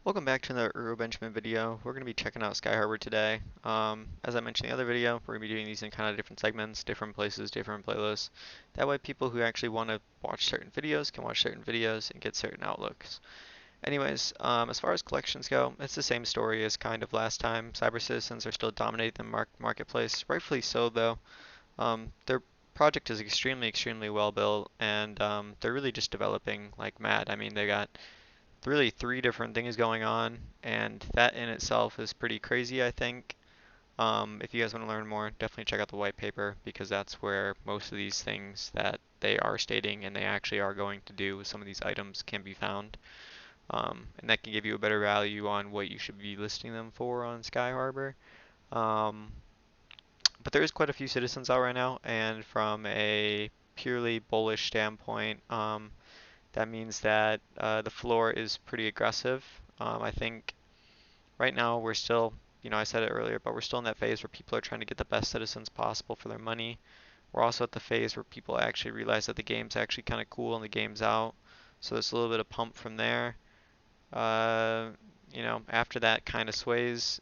Welcome back to another Ergo Benjamin video. We're going to be checking out Sky Harbor today. As I mentioned in the other video, we're going to be doing these in kind of different segments, different places, different playlists. That way people who actually want to watch certain videos can watch certain videos and get certain outlooks. Anyways, as far as collections go, it's the same story as kind of last time. Cyber Citizens are still dominating the marketplace, rightfully so though. Their project is extremely well built and they're really just developing like mad. I mean, they got really three different things going on, and that in itself is pretty crazy, I think. If you guys want to learn more, definitely check out the white paper because that's where most of these things that they are stating and they actually are going to do with some of these items can be found. And that can give you a better value on what you should be listing them for on Sky Harbor. Um, but there is quite a few citizens out right now, and from a purely bullish standpoint, that means that the floor is pretty aggressive. I think right now we're still, I said it earlier, but we're still in that phase where people are trying to get the best citizens possible for their money. We're also at the phase where people actually realize that the game's actually kind of cool and the game's out. So there's a little bit of pump from there. Uh, after that kind of sways,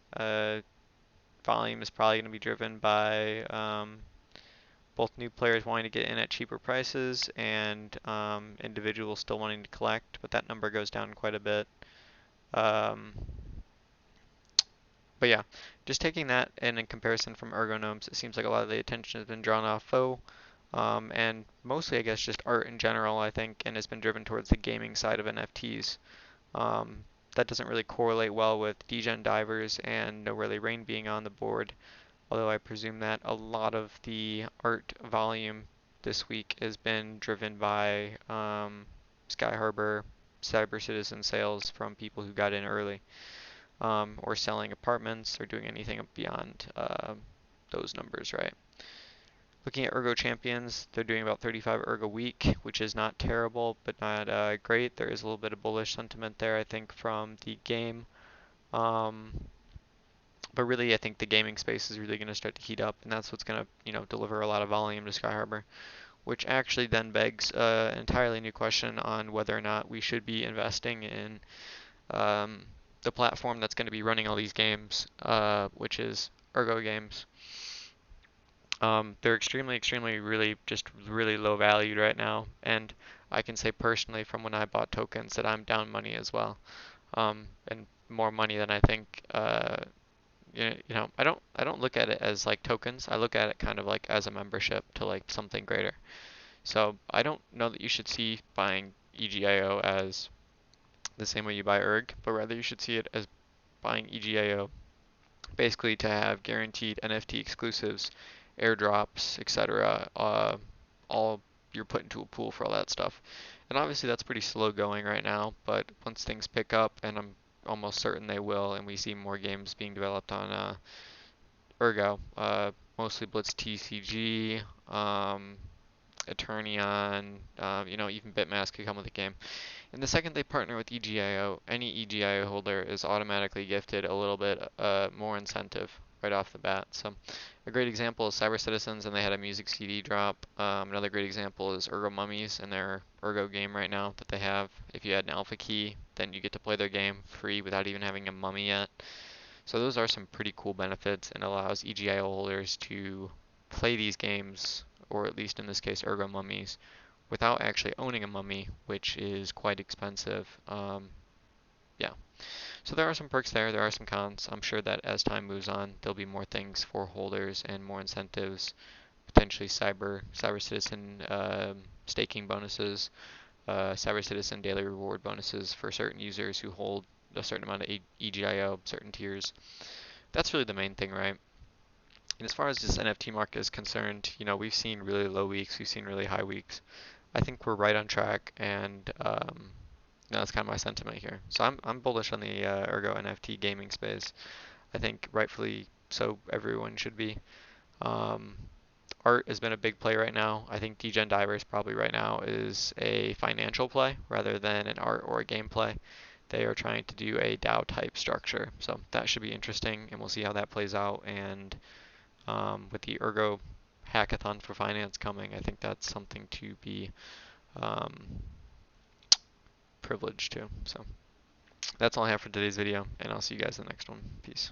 volume is probably going to be driven by both new players wanting to get in at cheaper prices and individuals still wanting to collect, but that number goes down quite a bit. Um, but yeah, just taking that and in comparison from ergonomes, it seems like a lot of the attention has been drawn off faux, and mostly I guess just art in general, I think, and has been driven towards the gaming side of NFTs. Um, that doesn't really correlate well with degen divers and no really rain being on the board, although I presume that a lot of the art volume this week has been driven by Sky Harbor Cyber Citizen sales from people who got in early, or selling apartments or doing anything beyond those numbers, right? Looking at Ergo Champions, they're doing about 35 Ergo week, which is not terrible, but not great. There is a little bit of bullish sentiment there, I think, from the game. Um, but really, I think the gaming space is really going to start to heat up, and that's what's going to, deliver a lot of volume to Sky Harbor, which actually then begs an entirely new question on whether or not we should be investing in um, the platform that's going to be running all these games, which is Ergo Games. They're extremely, really, just really low valued right now, and I can say personally from when I bought tokens that I'm down money as well, and more money than I think. I don't look at it as like tokens. I look at it kind of like as a membership to like something greater. So I don't know that you should see buying EGIO as the same way you buy ERG, but rather you should see it as buying EGIO basically to have guaranteed NFT exclusives, airdrops, etc. All you're put into a pool for all that stuff. And obviously that's pretty slow going right now, but once things pick up, and I'm almost certain they will, and we see more games being developed on Ergo, mostly Blitz TCG, Eternion, even Bitmask could come with the game. And the second they partner with EGIO, any EGIO holder is automatically gifted a little bit more incentive right off the bat. So a great example is Cyber Citizens, and they had a music CD drop. Another great example is Ergo Mummies and their Ergo game right now that they have. If you add an alpha key, then you get to play their game free without even having a mummy yet. So those are some pretty cool benefits and allows EGIO holders to play these games, or at least in this case Ergo Mummies, without actually owning a mummy, which is quite expensive. Yeah, so there are some perks there, there are some cons. I'm sure that as time moves on, there'll be more things for holders and more incentives, potentially cyber citizen staking bonuses, cyber citizen daily reward bonuses for certain users who hold a certain amount of EGIO, certain tiers. That's really the main thing, right? And as far as this NFT market is concerned, we've seen really low weeks, we've seen really high weeks. I think we're right on track, and that's kind of my sentiment here. So I'm bullish on the Ergo NFT gaming space. I think rightfully so, everyone should be. Um, Art has been a big play right now. I think Degen Divers probably right now is a financial play rather than an art or a game play. They are trying to do a DAO type structure, so that should be interesting, and we'll see how that plays out. And with the Ergo hackathon for finance coming, I think that's something to be um, privileged to. So That's all I have for today's video, and I'll see you guys in the next one. Peace.